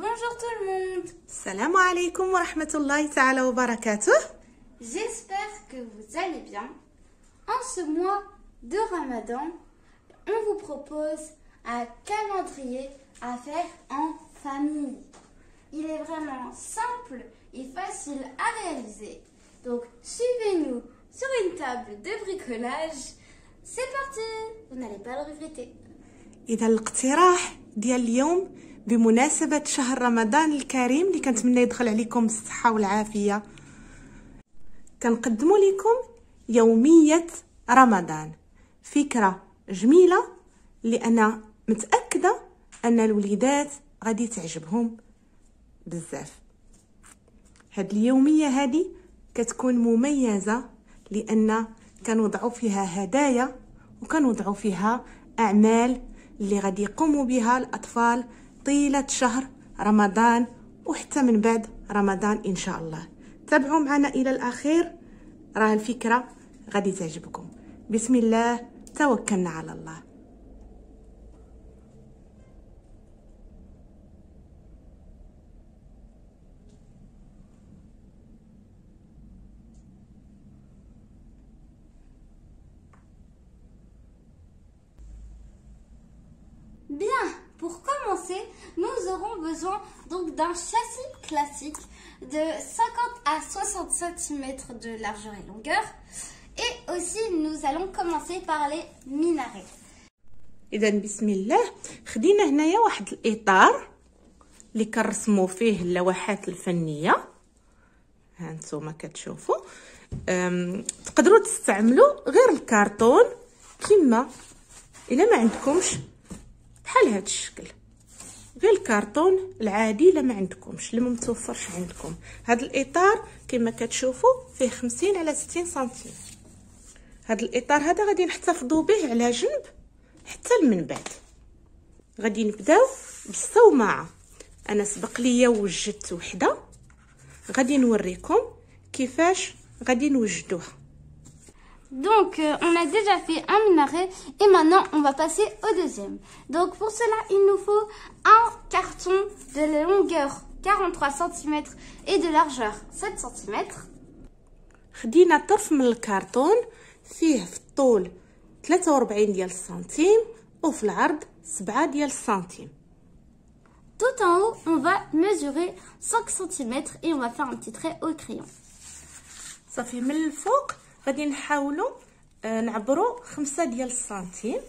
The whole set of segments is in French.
Bonjour tout le monde. Salam alaikum wa rahmatullahi ta'ala wa barakatuh. J'espère que vous allez bien. En ce mois de Ramadan, on vous propose un calendrier à faire en famille. Il est vraiment simple et facile à réaliser. Donc suivez-nous sur une table de bricolage. C'est parti. Vous n'allez pas le regretter. إذا الاقتراح ديال اليوم بمناسبة شهر رمضان الكريم اللي كنتمنى يدخل عليكم بالصحة والعافية، كنقدموا لكم يومية رمضان. فكرة جميلة اللي أنا متأكدة أن الوليدات غادي تعجبهم بزاف. هاد اليومية هذه كتكون مميزة لأن كنوضعوا فيها هدايا وكنوضعوا فيها أعمال اللي غادي يقوموا بها الأطفال طيلة شهر رمضان وحتى من بعد رمضان إن شاء الله. تابعوا معنا إلى الأخير، راه الفكرة غادي تعجبكم. بسم الله توكلنا على الله. Bien, pour commencer, nous aurons besoin donc d'un châssis classique de 50 à 60 cm de largeur et longueur. Et aussi, nous allons commencer par les minarets. إذا بسم الله، خدينا هنايا واحد الإطار اللي كنرسموا فيه اللوحات الفنية. ها نتوما كتشوفوا، تقدروا تستعملوا غير الكرتون كما إلا ما عندكمش بحال هاد الشكل، غير الكرتون العادي الا ما عندكمش اللي متوفرش عندكم. هاد الاطار كما كتشوفوا فيه 50 على 60 سنتيم. هاد الاطار هذا غادي نحتفظوا به على جنب حتى من بعد. غادي نبداو بالصومعه. انا سبق ليا وجدت وحده، غادي نوريكم كيفاش غادي نوجدوها. Donc, on a déjà fait un minaret et maintenant, on va passer au deuxième. Donc, pour cela, il nous faut un carton de longueur 43 cm et de largeur 7 cm. خدينا طرف من الكرتون فيه في الطول 43 ديال السنتيم وفي العرض 7 ديال السنتيم. Tout en haut, on va mesurer 5 cm et on va faire un petit trait au crayon. صافي من الفوق غادي نحاولوا نعبروا 5 ديال السنتيم.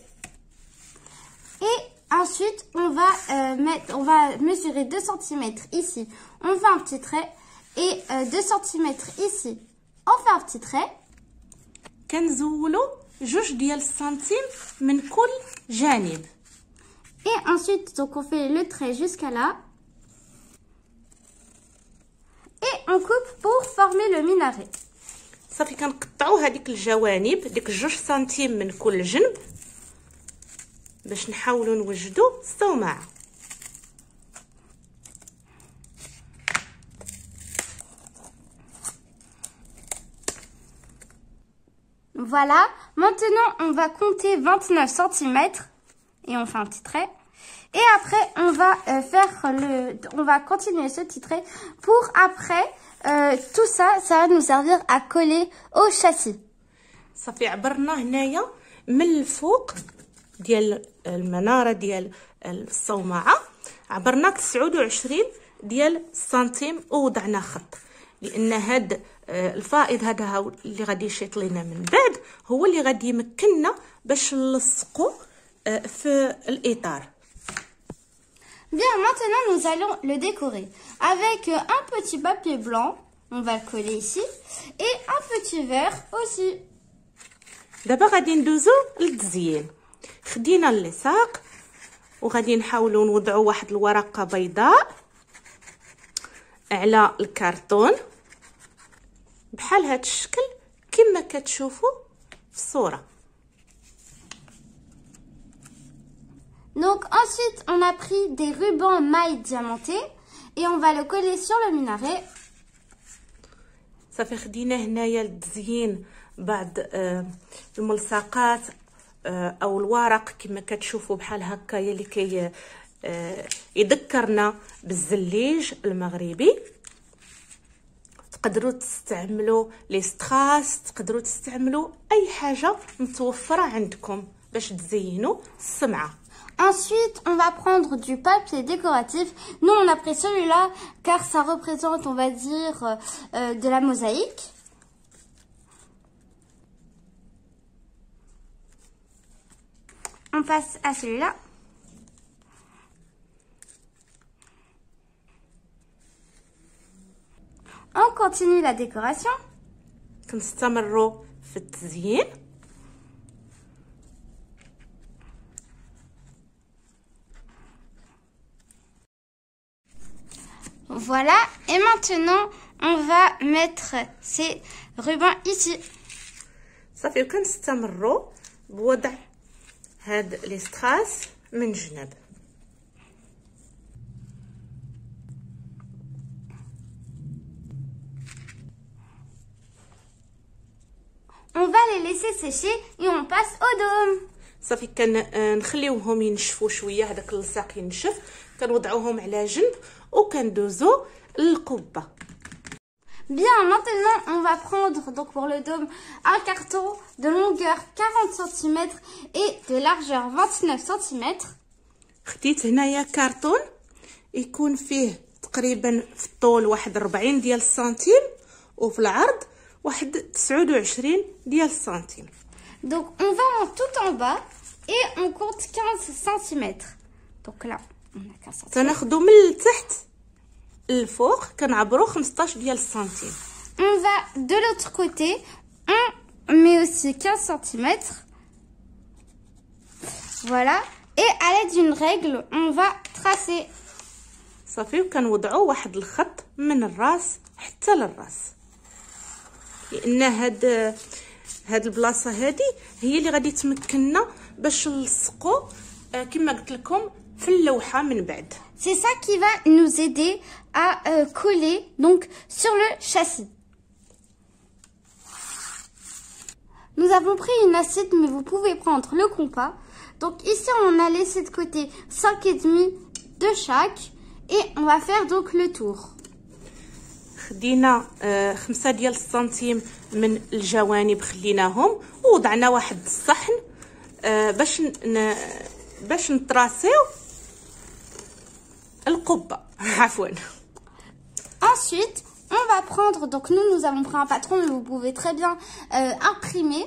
Et ensuite, on va mesurer 2 cm ici. On fait un petit trait. Et 2 cm ici. On fait un petit trait. كنزولوا 2 ديال السنتيم من كل جانب. Et ensuite, donc on fait le trait jusqu'à là. Et on coupe pour former le minaret. صافي كنقطعوا هذيك الجوانب ديك 2 سنتيم من كل جنب باش نحاولوا نوجدوا الصومعه. Voilà, maintenant on va compter 29 cm et on fait un petit trait. Et après on va continuer ce petit trait pour après tout ça va nous servir à coller au châssis. صافي عبرنا هنايا من الفوق ديال المناره ديال الصومعه، عبرنا 29 ديال السنتيم ووضعنا خط، لان هاد الفائض هذا اللي غادي يشيط لينا من بعد هو اللي غادي يمكننا باش نلصقوا في الاطار. Bien, maintenant nous allons le décorer avec un petit papier blanc, on va le coller ici, et un petit verre aussi. دابا غادي ندوزو للتزيين. خدينا اللصاق وغادي نحاولوا نوضعوا واحد الورقه بيضاء على الكرتون بحال هاد الشكل كما كتشوفوا في الصوره. Donc ensuite, on a pris des rubans mailles diamantés et on va le coller sur le minaret. صافي خدينا هنايا للتزيين بعض الملصقات او الورق كما كتشوفوا بحال هكايا اللي يذكرنا بالزليج المغربي. تقدروا تستعملوا لي ستراس، تقدروا تستعملوا اي حاجه متوفره عندكم باش تزينوا السمعه. Ensuite, on va prendre du papier décoratif. Nous, on a pris celui-là car ça représente, on va dire, de la mosaïque. On passe à celui-là. On continue la décoration. كنستمروا في التزيين. Voilà, et maintenant on va mettre ces rubans ici. صافي كنستمروا بوضع هاد لي ستراس من جنب. On va les laisser sécher et on passe au dôme. صافي كنخليوهم ينشفوا شويه، هذاك اللصاق ينشف، كنوضعوهم على جنب وكندوزو للقبه. Bien, maintenant on va prendre donc pour le dôme un carton de longueur 40 cm et de largeur 29 cm. خديت هنايا كارطون يكون فيه تقريبا في الطول واحد 40 ديال السنتيم وفي العرض واحد 29 ديال السنتيم. Donc on va tout en bas et on compte 15 cm. Donc là on a 15 cm. تناخدو من التحت الفوق كنعبرو 15 ديال السنتيم. On va de l'autre côté, on met aussi 15 cm. Voilà. Et à l'aide d'une règle, on va tracer. صافي وكنوضعو واحد الخط من الراس حتى للراس، لان هاد البلاصه هادي هي اللي غادي تمكننا باش نلصقو كما قلت لكم في اللوحه من بعد. C'est ça qui va nous aider à coller donc sur le châssis. Nous avons pris une assiette, mais vous pouvez prendre le compas. Donc ici on a laissé de côté 5,5 de chaque et on va faire donc le tour. خدينا 5 ديال السنتيم من الجوانب خليناهم ووضعنا واحد الصحن باش نطراسيو القبه عفوا. Ensuite, on va prendre, donc nous avons pris un patron, mais vous pouvez très bien imprimer.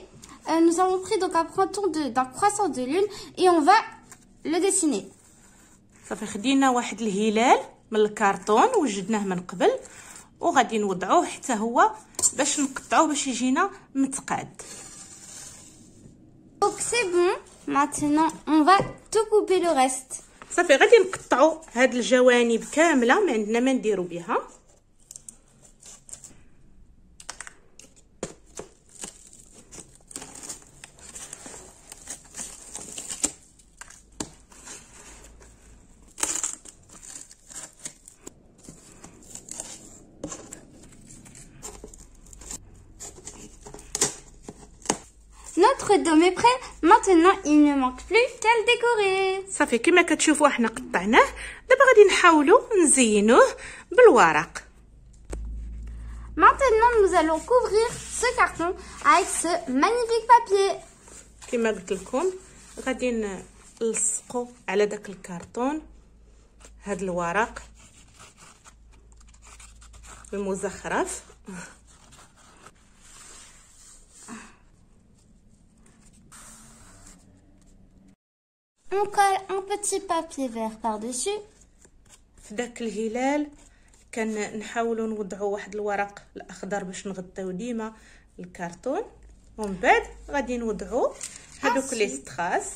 Nous avons pris donc un patron d'un croissant de lune et on va le dessiner. صافي خدينا واحد الهلال من الكرتون وجدناه من قبل وغادي نوضعوه حتى هو باش نقطعوه باش يجينا متقاد. Donc c'est bon, maintenant on va tout couper le reste. صافي غادي نقطعوا هاد الجوانب كامله، ما عندنا ما نديرو بها. Notre dôme est prêt. Maintenant, il ne manque plus qu'à le décorer. صافي كما كتشوفوا احنا قطعناه، دابا غادي نحاولوا نزينوه بالورق. Maintenant, nous allons couvrir ce carton avec ce magnifique papier. كما قلت لكم غادي نلصقوا على داك الكرتون هاد الورق المزخرف. On colle un petit papier vert par-dessus. في داك الهلال كنحاولوا نوضعوا واحد الورق الاخضر باش نغطيو ديما الكرتون، ومن بعد غادي نوضعوا هذوك لي ستراس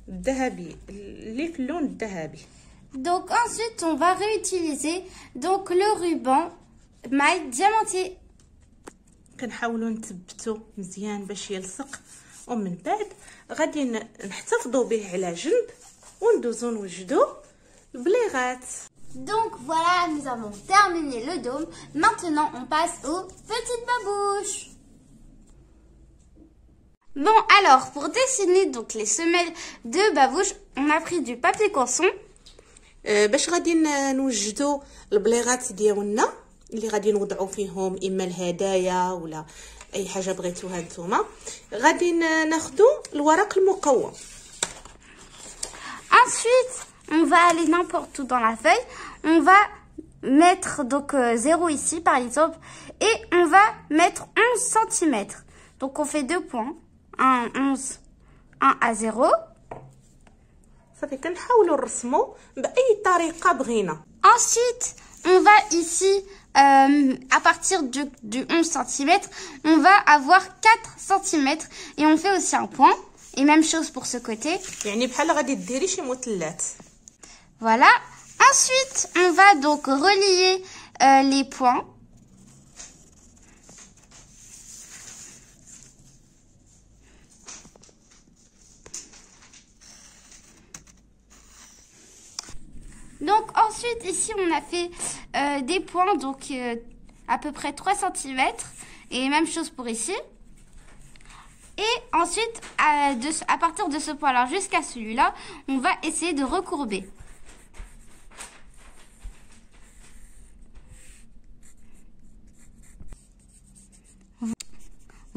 الذهبي اللي في اللون الذهبي. Donc ensuite on va réutiliser donc le ruban maille diamanté. كنحاولوا نثبتو مزيان باش يلصق، ومن بعد غادي نحتفظوا به على جنب وندوزو نوجدو البليغات. Donc voilà, nous avons terminé le dôme. Maintenant on passe aux petites babouches. Bon, alors pour dessiner donc les semelles de babouche, on a pris du papier canson. باش غادي نوجدوا البليغات ديالنا اللي غادي نوضعوا فيهم اما الهدايا ولا اي حاجه بغيتوها نتوما. غادي ناخذوا الورق المقوم. Ensuite, on va aller n'importe où dans la feuille. On va mettre donc 0 ici par exemple. Et on va mettre 11 cm. Donc on fait 2 points. 1, 11, 1 à 0. صافي كنحاولوا نرسموا باي طريقه بغينا. Ensuite, on va ici, à partir du 11 cm, on va avoir 4 cm. Et on fait aussi un point. Et même chose pour ce côté. يعني بحال غادي ديري شي مثلثات. Voilà. Ensuite, on va donc relier les points. Donc ensuite, ici, on a fait des points, donc à peu près 3 cm. Et même chose pour ici. Et ensuite, à partir de ce point-là jusqu'à celui-là, on va essayer de recourber.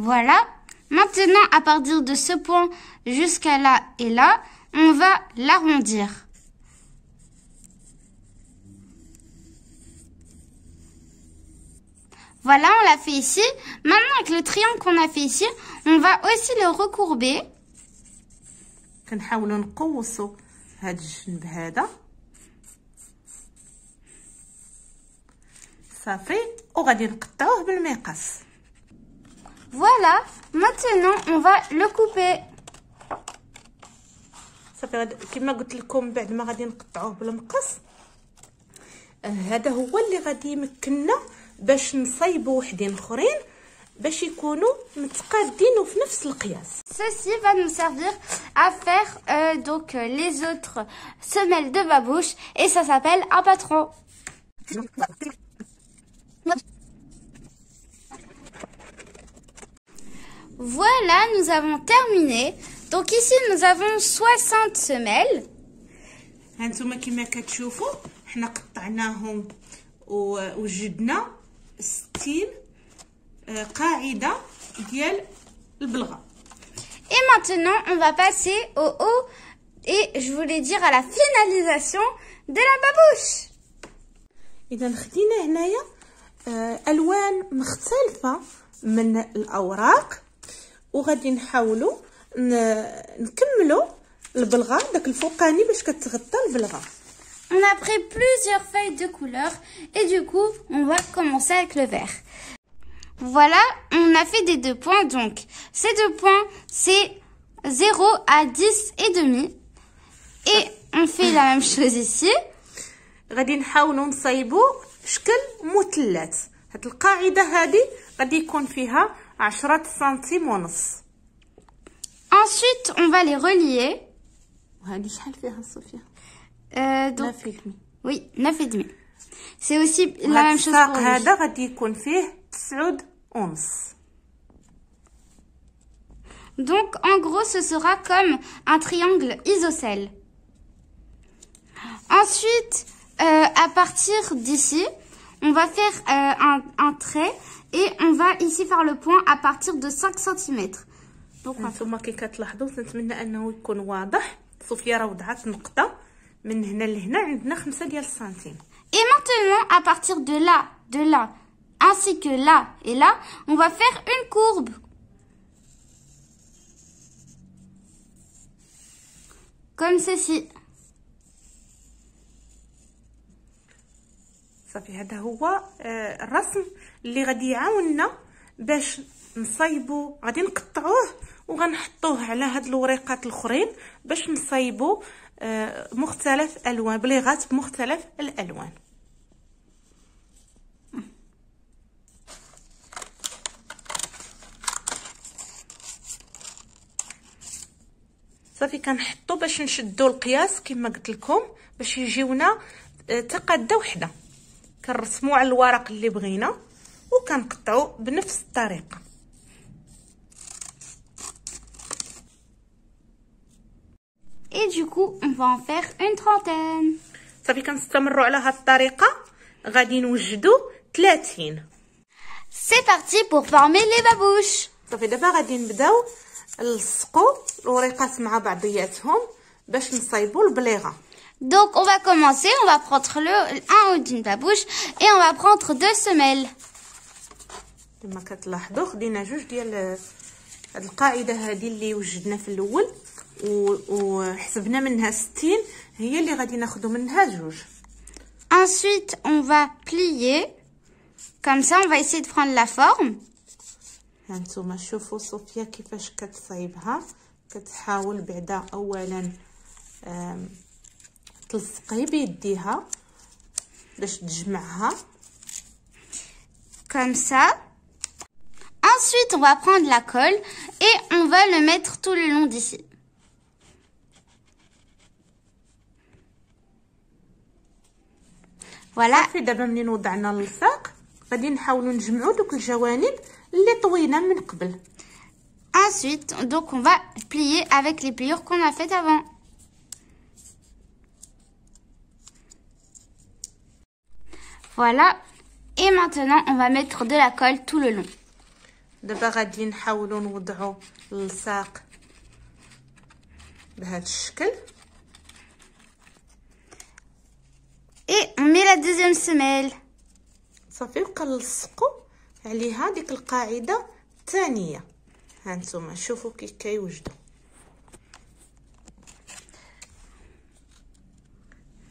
Voilà. Maintenant, à partir de ce point jusqu'à là et là, on va l'arrondir. Voilà, on l'a fait ici. Maintenant, avec le triangle qu'on a fait ici, on va aussi le recourber. كنحاولوا نقوسوا هذا الجنب هذا صافي وغادي نقطعوه بالمقص. Voilà, maintenant on va le couper. صافي كما قلت لكم بعد ما غادي نقطعوه بالمقص هذا هو اللي غادي يمكننا باش نصايبوا وحدين اخرين باش يكونوا متقادين وفي نفس القياس. Ceci va nous servir à faire donc les autres semelles de babouche et ça s'appelle un patron. Voilà, nous avons terminé. Donc ici nous avons 60 semelles. هانتوما كما كتشوفوا حنا قطعناهم ووجدنا 60 قاعده ديال البلغه. Et maintenant, on va passer au haut et je voulais dire à la finalisation de la babouche. اذا خدينا هنايا الوان مختلفه من الاوراق وغادي نحاولوا نكملوا البلغه داك الفوقاني باش كتغطى البلغه. On a pris plusieurs feuilles de couleur et du coup, on va commencer avec le vert. Voilà, on a fait des 2 points. Donc, ces 2 points, c'est 0 à 10 et demi. Et on fait la même chose ici. غادي نحاولوا نصايبوا شكل مثلث. هاد القاعده هذه غادي يكون فيها 10 سنتيم ونص. Ensuite, on va les relier. وهذه شحال فيها صوفيا؟ Donc, 9,5. oui, 9,5. C'est aussi la même chose pour lui. هذا غادي يكون فيه 9 ونص. Donc, en gros, ce sera comme un triangle isocèle. Ensuite, à partir d'ici, on va faire un trait et on va ici faire le point à partir de 5 cm. Donc, انتما كي كتلاحظوا نتمنى انه يكون واضح. صوفيا راه وضعت نقطه من هنا لهنا عندنا 5 ديال السنتيم. Et maintenant, à partir de là, ainsi que là et là, on va faire une courbe. Comme ceci. صافي هذا هو الرسم اللي غادي يعاوننا باش نصايبوا. غادي نقطعوه وغنحطوه على هاد الوريقات الاخرين باش نصايبوا مختلف الوان بليغات بمختلف الالوان. صافي كنحطوا باش نشدوا القياس كما قلت لكم باش يجيونا تقاده وحده. كنرسموا على الورق اللي بغينا وكنقطعوا بنفس الطريقه. Et du coup, on va en faire une trentaine. صافي كنستمروا على هاد الطريقه غادي نوجدوا 30. C'est parti pour former les babouches. صافي دابا غادي نبداو نلصقوا الوريقات مع بعضياتهم باش نصايبوا البليغه. Donc on va commencer, on va prendre un haut d'une babouche et on va prendre 2 semelles. كما كتلاحظوا خدينا جوج ديال هاد القاعده هذه اللي وجدنا في الاول وحسبنا منها 60 هي اللي غادي ناخذوا منها جوج. Ensuite on va plier comme ça, on va essayer de prendre la forme. هانتوما شوفوا صوفيا كيفاش كتصايبها، كتحاول بعدا اولا تلصقي بيديها باش تجمعها comme ça. Ensuite on va prendre la colle et on va le mettre tout le long d'ici. Voilà. صافي دابا منين وضعنا اللصاق غادي نحاولوا نجمعوا دوك الجوانب اللي طوينا من قبل. Ensuite donc on va plier avec les pliures qu'on a faites avant. Voilà. Et maintenant on va mettre de la colle tout le long. دابا غادي نحاولوا نوضعوا اللصاق بهذا الشكل. Et on met la deuxième semelle. صافي وكنلصقوا عليها ديك القاعده الثانيه. هانتوما شوفوا كي كيوجدوا،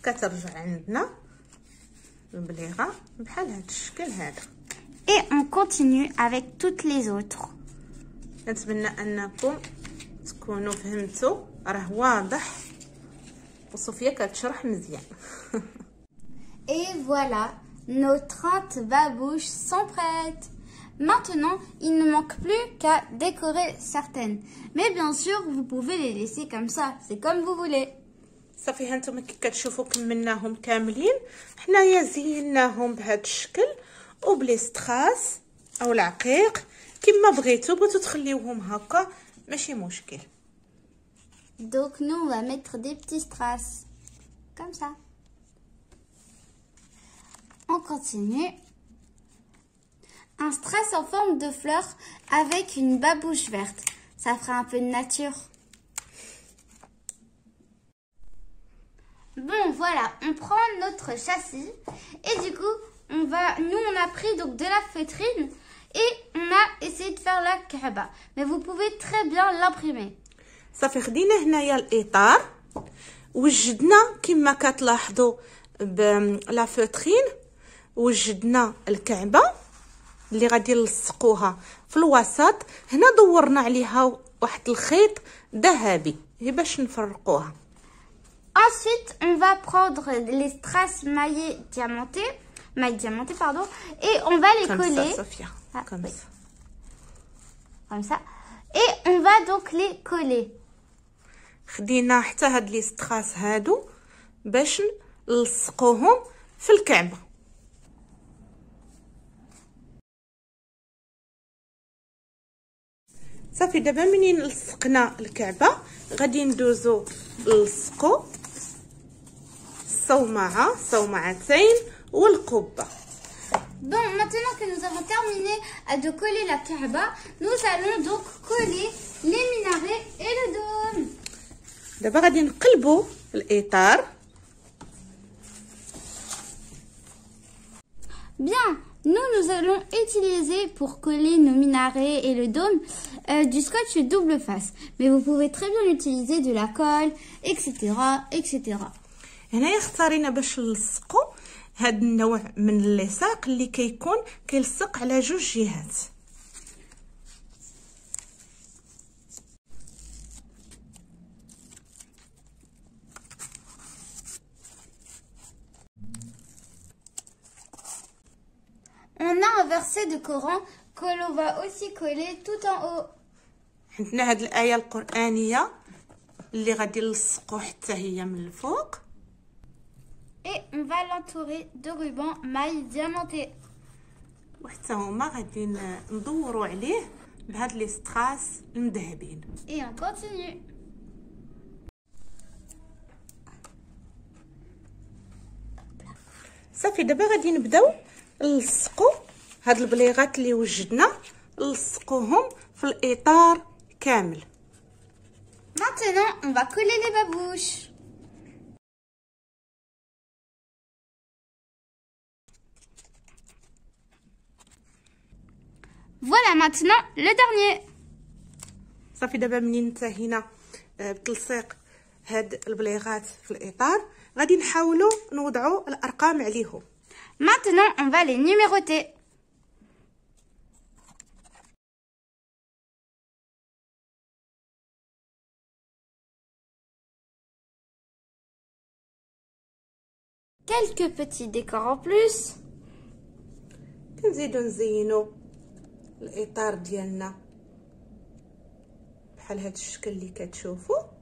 كترجع عندنا البليغه بحال هذا الشكل هذا. Et on continue avec toutes les autres. نتمنى انكم تكونوا فهمتوا، راه واضح وصوفيا كتشرح مزيان. Et voilà, nos 30 babouches sont prêtes. Maintenant, il ne manque plus qu'à décorer certaines. Mais bien sûr, vous pouvez les laisser comme ça, c'est comme vous voulez. صافي هانتوما كي كتشوفوا كملناهم كاملين، حنايا زيناهم بهذا الشكل وبليستراس او العقيق كما بغيتوا تخليوهم هكا ماشي مشكل. Donc nous on va mettre des petits strass comme ça. On continue. Un strass en forme de fleur avec une babouche verte. Ça fera un peu de nature. Bon voilà, on prend notre châssis et du coup nous on a pris donc de la feutrine et on a essayé de faire la Kaaba. Mais vous pouvez très bien l'imprimer. صافي خدينا هنايا الاطار وجدنا كما كتلاحظوا بلا فوترين، وجدنا الكعبه اللي غادي نلصقوها في الوسط. هنا دورنا عليها واحد الخيط ذهبي باش نفرقوها. Ensuite, on va prendre les strass mailles diamantées, et on va les coller. Ça, Sophia. Comme oui. ça. Comme ça. Et on va donc les coller. خدينا حتى هاد لي ستراس هادو باش نلصقوهم في الكعبه. صافي دابا منين لصقنا الكعبه غادي ندوزو نلصقو الصومعتين والقبه. Bon, maintenant que nous avons terminé de coller la Kaaba, nous allons donc coller les minarets et le dôme. دابا غادي نقلبوا الاطار. Bien, nous allons utiliser pour coller nos minarets et le dôme du scotch double face. Mais vous pouvez très bien utiliser de la colle, etc., etc. هنايا اختارينا باش نلصقوا هاد النوع من اللصاق اللي كيكون كيلصق على جوج جهات. On a un verset de Coran que l'on va aussi coller tout en haut. عندنا هاد الآية القرآنية اللي غادي نلصقوا حتى هي من الفوق. Et on va l'entourer de rubans mailles diamantés. وحتى هما غادي ندوروا عليه بهاد لي ستراس المذهبين. Et on continue. صافي دابا غادي نبداو نلصقوا هاد البليغات اللي وجدنا، نلصقوهم في الاطار كامل. Maintenant, on va coller les babouches. Voilà maintenant le dernier. صافي دابا منين انتهينا بتلصيق هاد البليغات في الاطار غادي نحاولوا نوضعوا الارقام عليهم. Maintenant, on va les numéroter. Quelques petits décors en plus. كنزيدو نزينو الاطار ديالنا بحال هاد الشكل اللي كتشوفوا.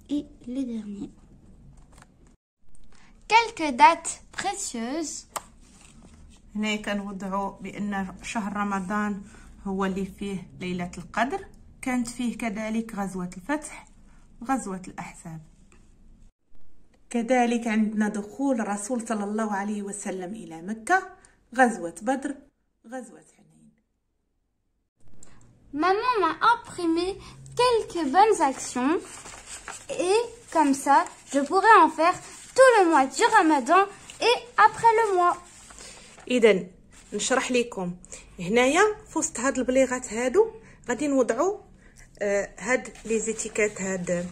Et le dernier. Quelques dates précieuses. هنا كنوضعوا بان شهر رمضان هو اللي فيه ليلة القدر، كانت فيه كذلك غزوة الفتح وغزوة الأحزاب. كذلك عندنا دخول الرسول صلى الله عليه وسلم إلى مكة، غزوة بدر، غزوة حنين. Maman m'a imprimé quelques bonnes actions et comme ça, je pourrai en faire tout le mois du Ramadan et après le mois. إذا نشرح لكم هنايا في وسط هاد البليغات هادو غادي نوضعوا هاد لي زيتيكات، هاد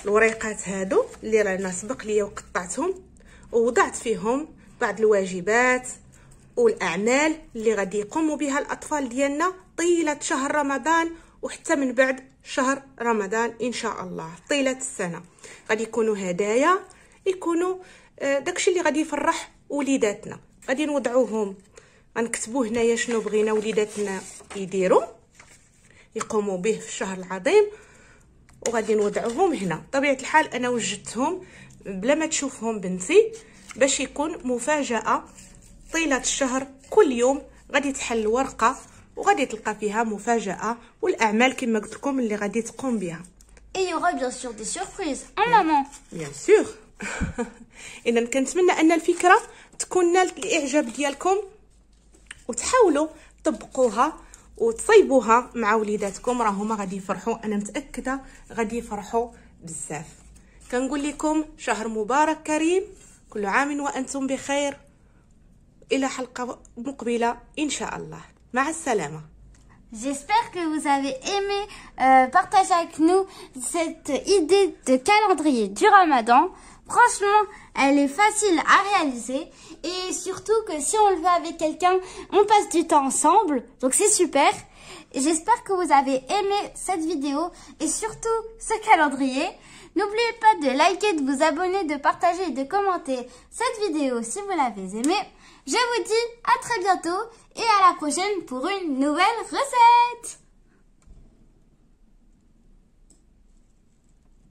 الوريقات هادو اللي رانا سبق ليا وقطعتهم ووضعت فيهم بعض الواجبات والاعمال اللي غادي يقوموا بها الاطفال ديالنا طيله شهر رمضان وحتى من بعد شهر رمضان ان شاء الله طيله السنه. غادي يكونوا هدايا، يكونوا داكشي اللي غادي يفرح وليداتنا. غادي نوضعوهم، غنكتبوا هنايا شنو بغينا وليداتنا يديروا يقوموا به في الشهر العظيم، وغادي نوضعوهم هنا. بطبيعه الحال انا وجدتهم بلا ما تشوفهم بنتي باش يكون مفاجاه طيله الشهر. كل يوم غادي تحل ورقه وغادي تلقى فيها مفاجاه والاعمال كما قلت لكم اللي غادي تقوم بها. Et il y aura bien sûr des surprises. En maman. Bien sûr. إذا كنتمنى أن الفكرة تكون نالت الإعجاب ديالكم وتحاولوا تطبقوها وتصيبوها مع وليداتكم، راهما غادي يفرحوا، أنا متأكدة غادي يفرحوا بزاف. كنقول لكم شهر مبارك كريم، كل عام وأنتم بخير، إلى حلقة مقبلة إن شاء الله، مع السلامة. J'espère que vous avez aimé partager avec nous cette idée de calendrier du Ramadan. Franchement, elle est facile à réaliser et surtout que si on le fait avec quelqu'un, on passe du temps ensemble. Donc c'est super. J'espère que vous avez aimé cette vidéo et surtout ce calendrier. N'oubliez pas de liker, de vous abonner, de partager et de commenter cette vidéo si vous l'avez aimée. Je vous dis à très bientôt et à la prochaine pour une nouvelle recette.